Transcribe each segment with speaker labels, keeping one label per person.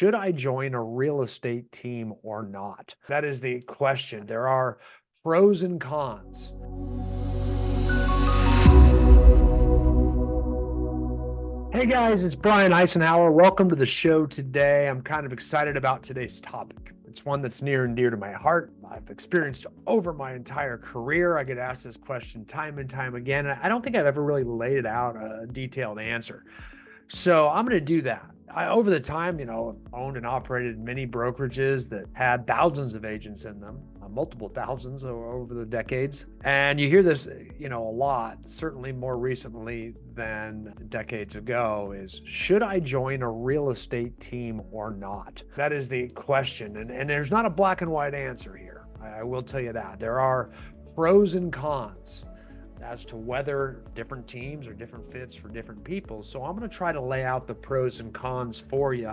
Speaker 1: Should I join a real estate team or not? That is the question. There are pros and cons. Hey guys, it's Brian Eisenhower. Welcome to the show today. I'm kind of excited about today's topic. It's one that's near and dear to my heart. I've experienced over my entire career. I get asked this question time and time again. And I don't think I've ever really laid out a detailed answer. So I'm going to do that. Over the time, owned and operated many brokerages that had thousands of agents in them, multiple thousands over the decades. And you hear this, a lot, certainly more recently than decades ago, is should I join a real estate team or not? That is the question. And there's not a black and white answer here. I will tell you that. There are pros and cons as to whether different teams are different fits for different people. So I'm going to try to lay out the pros and cons for you.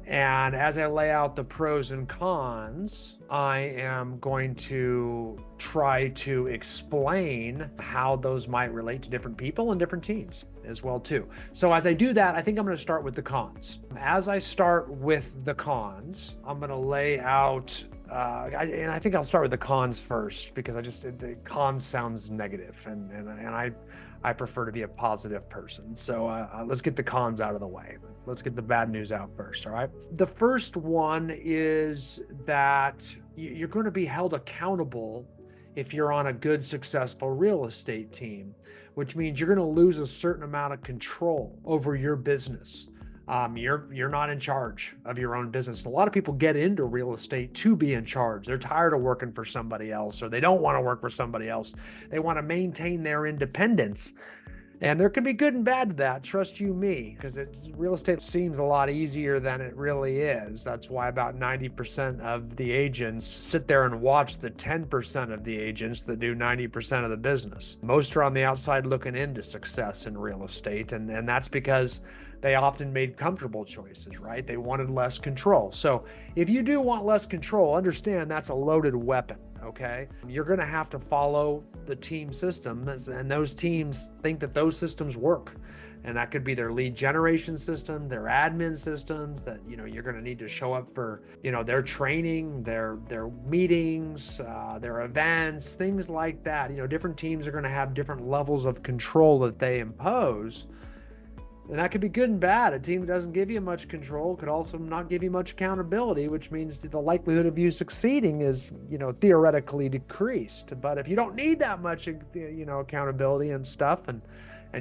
Speaker 1: And as I lay out the pros and cons, I am going to try to explain how those might relate to different people and different teams as well too. So as I do that, I think I'm going to start with the cons. As I start with the cons, I'm going to lay out and I think I'll start with the cons first because the cons sounds negative and I prefer to be a positive person. So let's get the cons out of the way. Let's get the bad news out first. All right. The first one is that you're going to be held accountable if you're on a good, successful real estate team, which means you're going to lose a certain amount of control over your business. You're not in charge of your own business. A lot of people get into real estate to be in charge. They're tired of working for somebody else, or they don't want to work for somebody else. They want to maintain their independence. And there can be good and bad to that, trust you me, because real estate seems a lot easier than it really is. That's why about 90% of the agents sit there and watch the 10% of the agents that do 90% of the business. Most are on the outside looking into success in real estate, and that's because they often made comfortable choices, right? They wanted less control. So if you do want less control, understand that's a loaded weapon, okay? You're going to have to follow the team systems, and those teams think that those systems work. And that could be their lead generation system, their admin systems that, you're going to need to show up for, their training, their meetings, their events, things like that. Different teams are going to have different levels of control that they impose. And that could be good and bad. A team that doesn't give you much control could also not give you much accountability, which means the likelihood of you succeeding is, theoretically decreased. But if you don't need that much, accountability and stuff, and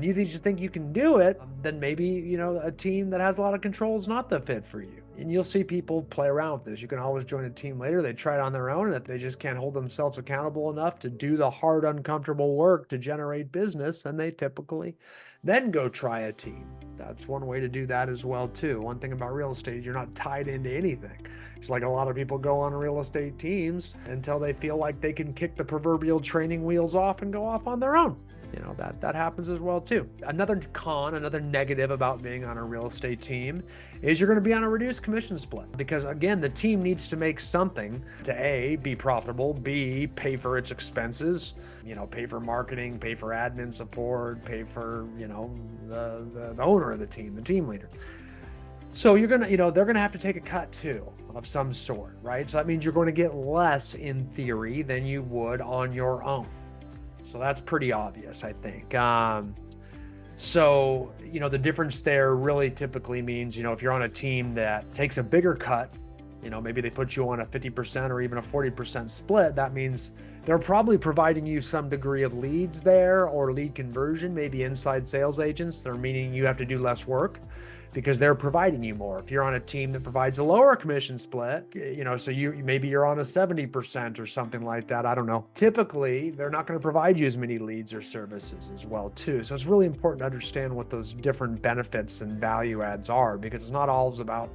Speaker 1: you just think you can do it, then maybe, a team that has a lot of control is not the fit for you. And you'll see people play around with this. You can always join a team later. They try it on their own, and if they just can't hold themselves accountable enough to do the hard, uncomfortable work to generate business, and they typically then go try a team. That's one way to do that as well too. One thing about real estate, you're not tied into anything. It's like a lot of people go on real estate teams until they feel like they can kick the proverbial training wheels off and go off on their own. That happens as well too. Another negative about being on a real estate team is you're going to be on a reduced commission split, because again, the team needs to make something to A, be profitable, B, pay for its expenses, pay for marketing, pay for admin support, pay for, the owner of the team leader. So they're going to have to take a cut too of some sort, right? So that means you're going to get less in theory than you would on your own. So that's pretty obvious, I think. So the difference there really typically means, if you're on a team that takes a bigger cut, maybe they put you on a 50% or even a 40% split, that means they're probably providing you some degree of leads there or lead conversion, maybe inside sales agents. They're meaning you have to do less work because they're providing you more. If you're on a team that provides a lower commission split, so maybe you're on a 70% or something like that. I don't know. Typically, they're not going to provide you as many leads or services as well too. So it's really important to understand what those different benefits and value adds are, because it's not always about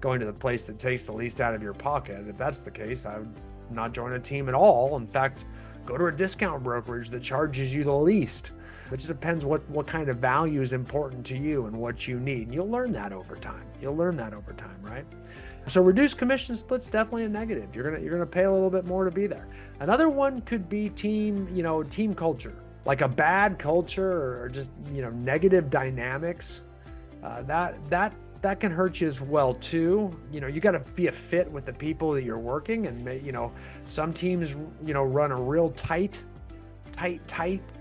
Speaker 1: going to the place that takes the least out of your pocket. If that's the case, I would not join a team at all. In fact, go to a discount brokerage that charges you the least. It just depends what kind of value is important to you and what you need. And you'll learn that over time. Right? So reduced commission split's definitely a negative. You're gonna pay a little bit more to be there. Another one could be team culture, like a bad culture or just negative dynamics. That that can hurt you as well too. You got to be a fit with the people that you're working, and some teams run a real tight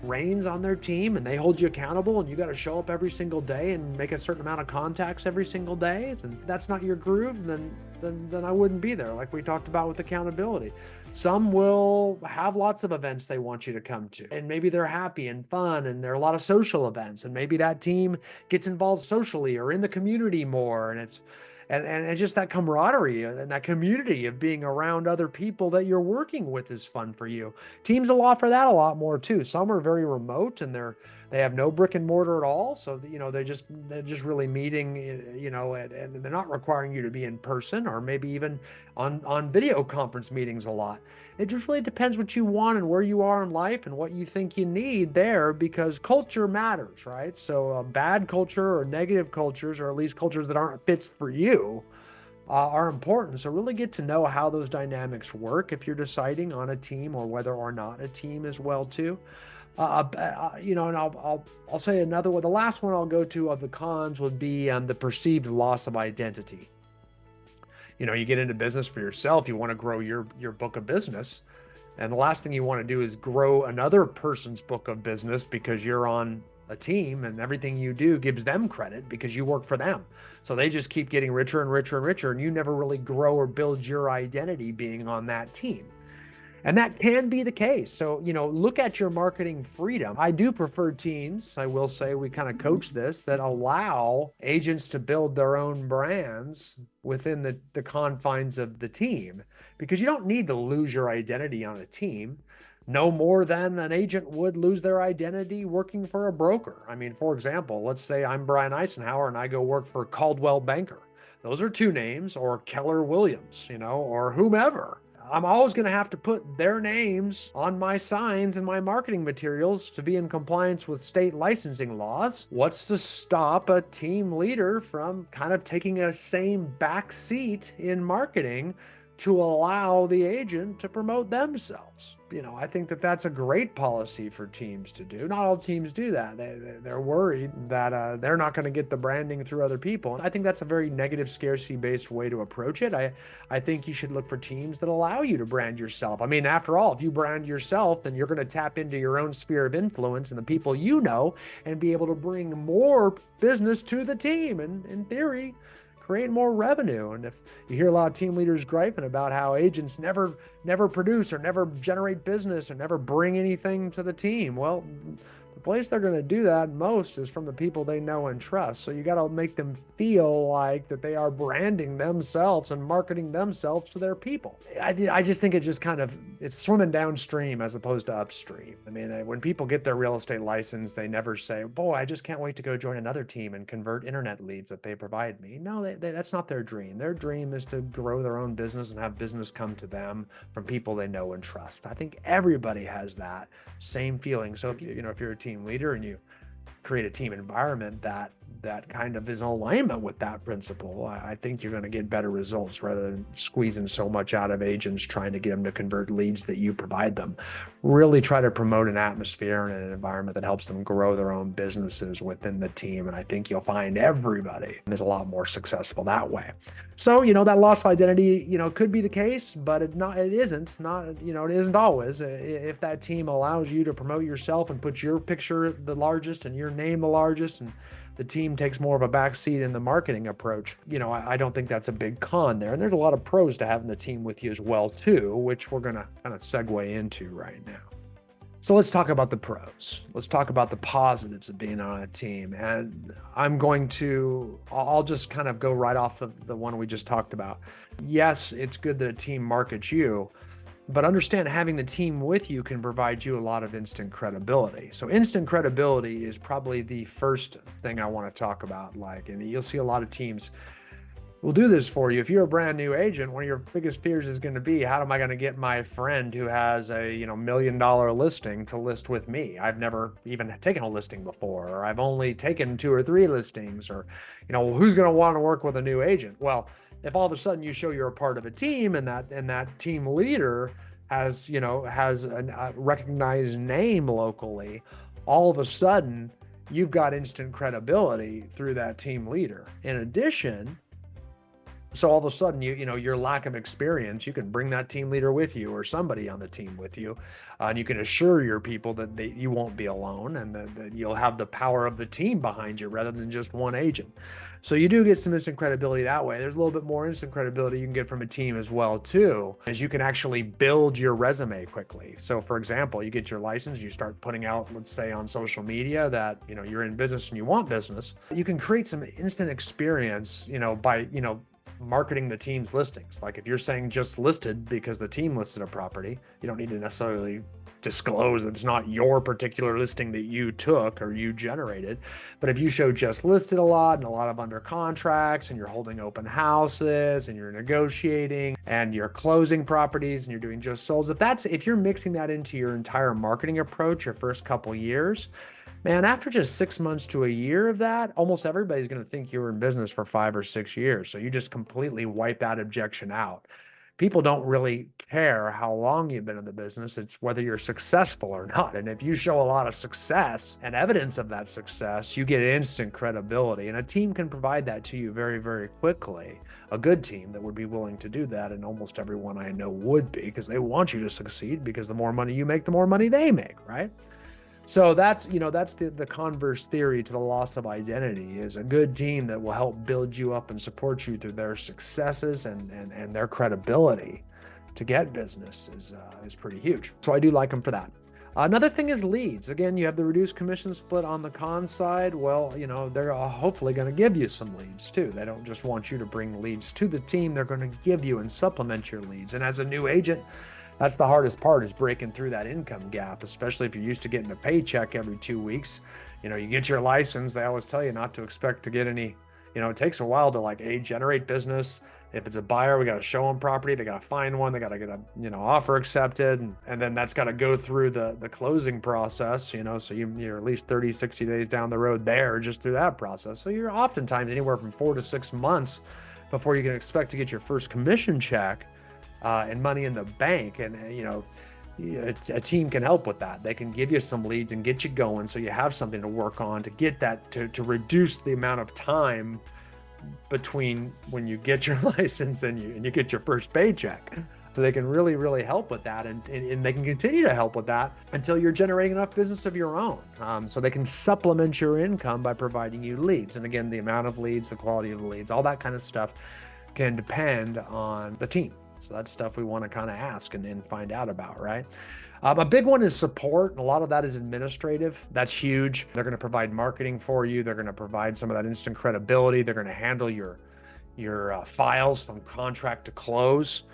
Speaker 1: reins on their team, and they hold you accountable, and you got to show up every single day and make a certain amount of contacts every single day. And that's not your groove, then I wouldn't be there, like we talked about with accountability. Some will have lots of events they want you to come to, and maybe they're happy and fun, and there are a lot of social events, and maybe that team gets involved socially or in the community more, and it's just that camaraderie and that community of being around other people that you're working with is fun for you. Teams will offer that a lot more too. Some are very remote, and they have no brick and mortar at all. So, they're just really meeting, and they're not requiring you to be in person, or maybe even on video conference meetings a lot. It just really depends what you want and where you are in life and what you think you need there, because culture matters, right? So bad culture or negative cultures, or at least cultures that aren't fits for you, are important. So really get to know how those dynamics work if you're deciding on a team, or whether or not a team as well too. And I'll say another one. The last one I'll go to of the cons would be the perceived loss of identity. You get into business for yourself, you want to grow your book of business. And the last thing you want to do is grow another person's book of business, because you're on a team and everything you do gives them credit because you work for them. So they just keep getting richer and richer and richer, and you never really grow or build your identity being on that team. And that can be the case. So, look at your marketing freedom. I do prefer teams, I will say, we kind of coach this, that allow agents to build their own brands within the confines of the team, because you don't need to lose your identity on a team no more than an agent would lose their identity working for a broker. I mean, for example, let's say I'm Brian Eisenhower and I go work for Coldwell Banker. Those are two names, or Keller Williams, or whomever. I'm always going to have to put their names on my signs and my marketing materials to be in compliance with state licensing laws. What's to stop a team leader from kind of taking a same back seat in marketing to allow the agent to promote themselves? I think that's a great policy for teams to do. Not all teams do that. They're worried that they're not going to get the branding through other people. And I think that's a very negative, scarcity-based way to approach it. I think you should look for teams that allow you to brand yourself. I mean, after all, if you brand yourself, then you're going to tap into your own sphere of influence and the people and be able to bring more business to the team, and in theory, create more revenue. And if you hear a lot of team leaders griping about how agents never produce or never generate business or never bring anything to the team, well, the place they're going to do that most is from the people they know and trust. So you got to make them feel like that they are branding themselves and marketing themselves to their people. I just think it's swimming downstream as opposed to upstream. I mean, when people get their real estate license, they never say, boy, I just can't wait to go join another team and convert internet leads that they provide me. No, that's not their dream. Their dream is to grow their own business and have business come to them from people they know and trust. I think everybody has that same feeling. So if you're a team leader and you create a team environment that kind of is in alignment with that principle, I think you're going to get better results rather than squeezing so much out of agents trying to get them to convert leads that you provide them. Really try to promote an atmosphere and an environment that helps them grow their own businesses within the team. And I think you'll find everybody is a lot more successful that way. So, that loss of identity, could be the case, but it isn't always. If that team allows you to promote yourself and put your picture the largest and your name the largest, and the team takes more of a backseat in the marketing approach, I don't think that's a big con there. And there's a lot of pros to having the team with you as well too, which we're going to kind of segue into right now. So let's talk about the pros. Let's talk about the positives of being on a team. And I'll just kind of go right off the one we just talked about. Yes, it's good that a team markets you, but understand having the team with you can provide you a lot of instant credibility. So instant credibility is probably the first thing I want to talk about. And you'll see a lot of teams will do this for you. If you're a brand new agent, one of your biggest fears is going to be, how am I going to get my friend who has a $1 million listing to list with me? I've never even taken a listing before, or I've only taken 2 or 3 listings, or who's going to want to work with a new agent? Well, if all of a sudden you show you're a part of a team, and that team leader has a recognized name locally, all of a sudden you've got instant credibility through that team leader. In addition, so all of a sudden, your lack of experience, you can bring that team leader with you or somebody on the team with you, and you can assure your people that you won't be alone, and that you'll have the power of the team behind you rather than just one agent. So you do get some instant credibility that way. There's a little bit more instant credibility you can get from a team as well too, as you can actually build your resume quickly. So for example, you get your license, you start putting out, let's say on social media that you're in business and you want business. You can create some instant experience, by marketing the team's listings. Like if you're saying just listed because the team listed a property, you don't need to necessarily disclose that it's not your particular listing that you took or you generated. But if you show just listed a lot and a lot of under contracts, and you're holding open houses and you're negotiating and you're closing properties and you're doing just solds, if you're mixing that into your entire marketing approach your first couple years, man, after just 6 months to a year of that, almost everybody's going to think you were in business for 5 or 6 years. So you just completely wipe that objection out. People don't really care how long you've been in the business. It's whether you're successful or not. And if you show a lot of success and evidence of that success, you get instant credibility. And a team can provide that to you very, very quickly. A good team that would be willing to do that. And almost everyone I know would be, because they want you to succeed, because the more money you make, the more money they make, right? So that's the converse theory to the loss of identity, is a good team that will help build you up and support you through their successes and their credibility to get business is pretty huge. So I do like them for that. Another thing is leads. Again, you have the reduced commission split on the con side. Well, they're hopefully going to give you some leads too. They don't just want you to bring leads to the team. They're going to give you and supplement your leads. And as a new agent, that's the hardest part, is breaking through that income gap, especially if you're used to getting a paycheck every 2 weeks. You get your license. They always tell you not to expect to get any, it takes a while to generate business. If it's a buyer, we got to show them property. They got to find one. They got to get a, offer accepted. And then that's got to go through the closing process, so you're at least 30, 60 days down the road there just through that process. So you're oftentimes anywhere from 4 to 6 months before you can expect to get your first commission check. And money in the bank. And a team can help with that. They can give you some leads and get you going, so you have something to work on to get that, to reduce the amount of time between when you get your license and you get your first paycheck. So they can really, really help with that, and they can continue to help with that until you're generating enough business of your own. So they can supplement your income by providing you leads. And again, the amount of leads, the quality of the leads, all that kind of stuff can depend on the team. So that's stuff we want to kind of ask and find out about, right? A big one is support. And a lot of that is administrative. That's huge. They're going to provide marketing for you. They're going to provide some of that instant credibility. They're going to handle your files from contract to close.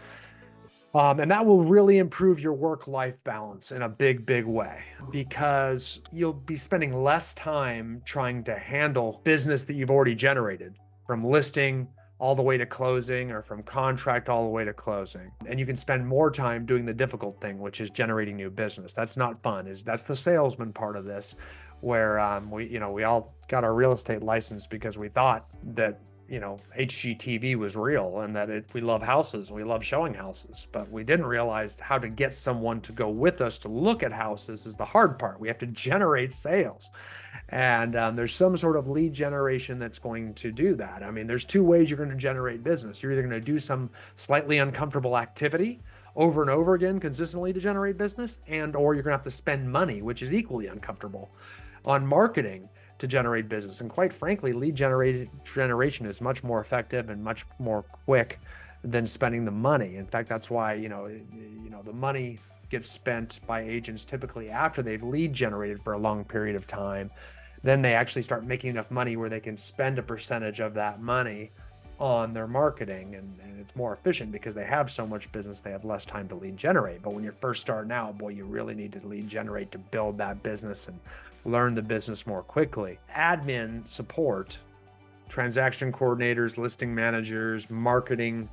Speaker 1: And that will really improve your work-life balance in a big, big way, because you'll be spending less time trying to handle business that you've already generated, from listing all the way to closing, or from contract all the way to closing. And you can spend more time doing the difficult thing, which is generating new business. That's not fun. That's the salesman part of this, where we all got our real estate license because we thought that HGTV was real, and that we love houses, we love showing houses, but we didn't realize how to get someone to go with us to look at houses is the hard part. We have to generate sales. And there's some sort of lead generation that's going to do that. I mean, there's 2 ways you're going to generate business. You're either going to do some slightly uncomfortable activity over and over again consistently to generate business, or you're going to have to spend money, which is equally uncomfortable, on marketing to generate business. And quite frankly, lead generation is much more effective and much more quick than spending the money. In fact, that's why the money gets spent by agents typically after they've lead generated for a long period of time. Then they actually start making enough money where they can spend a percentage of that money on their marketing, and it's more efficient because they have so much business, they have less time to lead generate. But when you're first starting out, boy, you really need to lead generate to build that business and learn the business more quickly. Admin support, transaction coordinators, listing managers, marketing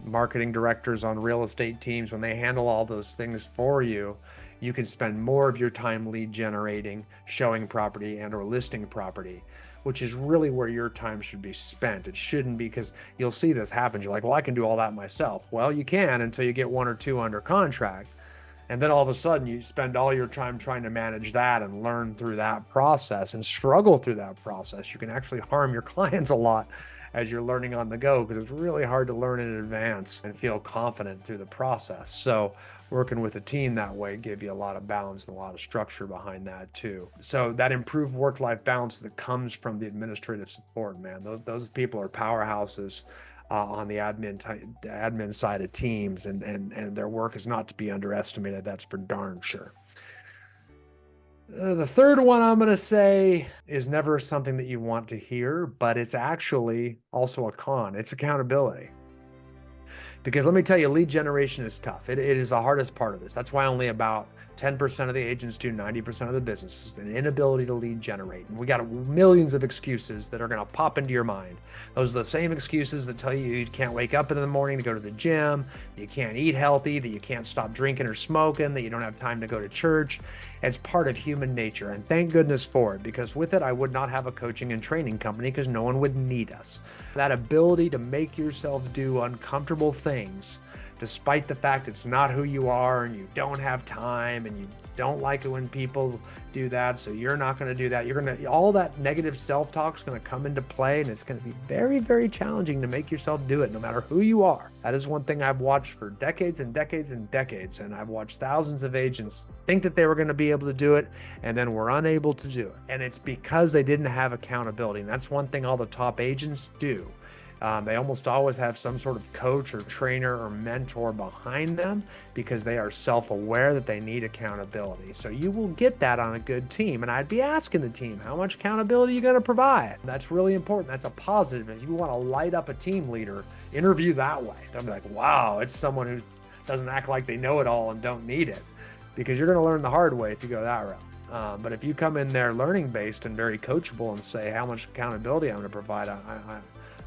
Speaker 1: directors on real estate teams, when they handle all those things for you, you can spend more of your time lead generating, showing property, and or listing property, which is really where your time should be spent. It shouldn't be, because you'll see this happen. You're like, well, I can do all that myself. Well, you can until you get 1 or 2 under contract. And then all of a sudden you spend all your time trying to manage that and learn through that process and struggle through that process. You can actually harm your clients a lot as you're learning on the go, because it's really hard to learn in advance and feel confident through the process. So working with a team that way give you a lot of balance and a lot of structure behind that too. So that improved work-life balance that comes from the administrative support, man, those people are powerhouses on the admin side of teams, and their work is not to be underestimated. That's for darn sure. The third one I'm going to say is never something that you want to hear, but it's actually also a con. It's accountability. Because let me tell you, lead generation is tough. It is the hardest part of this. That's why only about 10% of the agents do 90% of the business, is the inability to lead generate. And we got millions of excuses that are going to pop into your mind. Those are the same excuses that tell you can't wake up in the morning to go to the gym, that you can't eat healthy, that you can't stop drinking or smoking, that you don't have time to go to church. It's part of human nature. And thank goodness for it, because with it, I would not have a coaching and training company, because no one would need us. That ability to make yourself do uncomfortable things, despite the fact it's not who you are and you don't have time and you don't like it when people do that, so you're not going to do that. All that negative self-talk is going to come into play, and it's going to be very, very challenging to make yourself do it, no matter who you are. That is one thing I've watched for decades and decades and decades, and I've watched thousands of agents think that they were going to be able to do it, and then were unable to do it. And it's because they didn't have accountability. And that's one thing all the top agents do. They almost always have some sort of coach or trainer or mentor behind them, because they are self-aware that they need accountability. So you will get that on a good team. And I'd be asking the team, how much accountability are you going to provide? That's really important. That's a positive. If you want to light up a team leader, interview that way. Don't be like, wow, it's someone who doesn't act like they know it all and don't need it, because you're going to learn the hard way if you go that route. But if you come in there learning based and very coachable and say how much accountability I'm going to provide,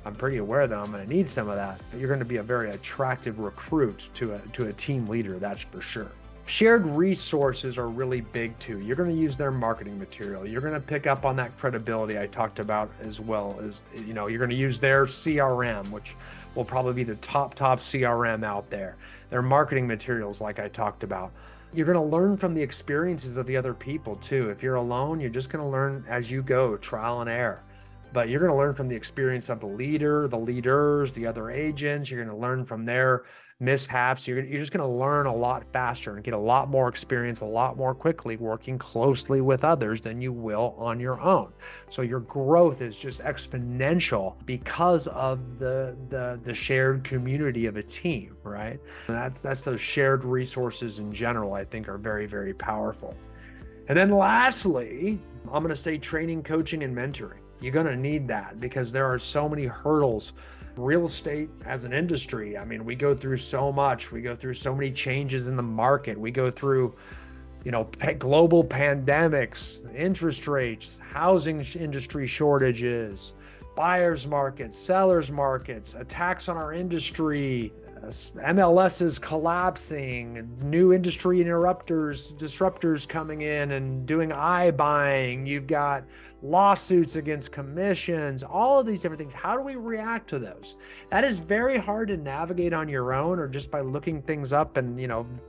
Speaker 1: I'm pretty aware that I'm going to need some of that. You're going to be a very attractive recruit to a team leader, that's for sure. Shared resources are really big too. You're going to use their marketing material. You're going to pick up on that credibility I talked about, as well as, you're going to use their CRM, which will probably be the top CRM out there. Their marketing materials, like I talked about. You're going to learn from the experiences of the other people too. If you're alone, you're just going to learn as you go, trial and error. But you're going to learn from the experience of the leader, the leaders, the other agents. You're going to learn from their mishaps. You're just going to learn a lot faster and get a lot more experience a lot more quickly working closely with others than you will on your own. So your growth is just exponential because of the shared community of a team, right? And that's those shared resources in general, I think, are very, very powerful. And then lastly, I'm going to say training, coaching, and mentoring. You're going to need that, because there are so many hurdles. Real estate as an industry, I mean, we go through so much. We go through so many changes in the market. We go through, global pandemics, interest rates, housing industry shortages, buyers markets, sellers markets, attacks on our industry, MLS is collapsing, new industry disruptors coming in and doing iBuying. You've got lawsuits against commissions, all of these different things. How do we react to those? That is very hard to navigate on your own, or just by looking things up and,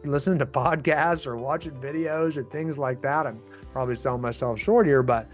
Speaker 1: listening to podcasts or watching videos or things like that. I'm probably selling myself short here, but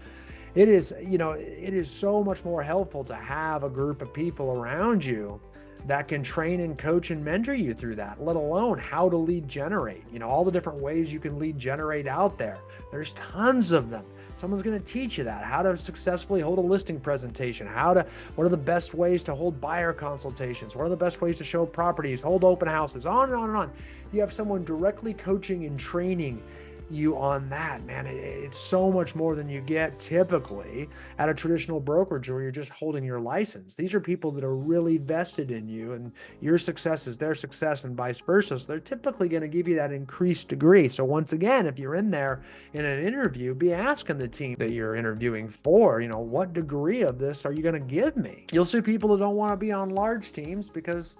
Speaker 1: it is so much more helpful to have a group of people around you that can train and coach and mentor you through that, let alone how to lead generate. All the different ways you can lead generate out there. There's tons of them. Someone's going to teach you that, how to successfully hold a listing presentation, what are the best ways to hold buyer consultations, what are the best ways to show properties, hold open houses, on and on and on. You have someone directly coaching and training you on that, man. It's so much more than you get typically at a traditional brokerage where you're just holding your license. These are people that are really vested in you, and your success is their success and vice versa. So they're typically going to give you that increased degree. So once again, if you're in there in an interview, be asking the team that you're interviewing for, what degree of this are you going to give me? You'll see people that don't want to be on large teams because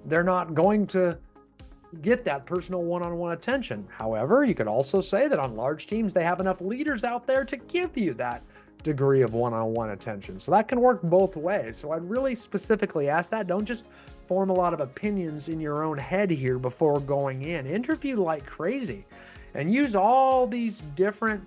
Speaker 1: they're not going to get that personal one-on-one attention. However, you could also say that on large teams, they have enough leaders out there to give you that degree of one-on-one attention. So that can work both ways. So I'd really specifically ask that. Don't just form a lot of opinions in your own head here before going in. Interview like crazy and use all these different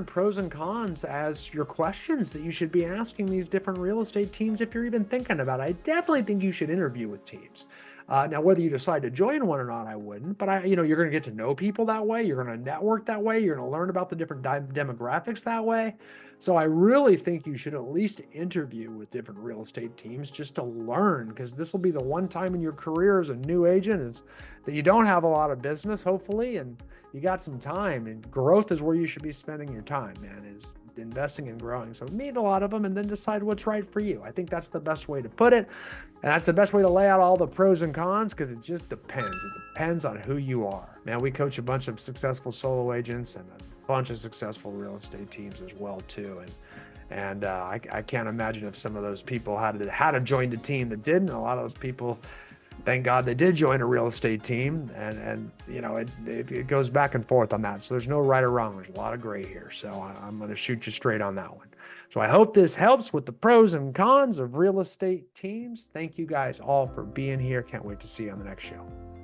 Speaker 1: pros and cons as your questions that you should be asking these different real estate teams if you're even thinking about it. I definitely think you should interview with teams. Now, whether you decide to join one or not, I wouldn't, but you're going to get to know people that way. You're going to network that way. You're going to learn about the different demographics that way. So I really think you should at least interview with different real estate teams just to learn, because this will be the one time in your career as a new agent is that you don't have a lot of business, hopefully, and you got some time, and growth is where you should be spending your time, man, is investing and growing. So meet a lot of them and then decide what's right for you. I think that's the best way to put it. And that's the best way to lay out all the pros and cons, because it just depends. It depends on who you are. Man, we coach a bunch of successful solo agents and a bunch of successful real estate teams as well too. And I can't imagine if some of those people had to join a team that didn't. A lot of those people, thank God they did join a real estate team, and it goes back and forth on that. So there's no right or wrong. There's a lot of gray here. So I'm going to shoot you straight on that one. So I hope this helps with the pros and cons of real estate teams. Thank you guys all for being here. Can't wait to see you on the next show.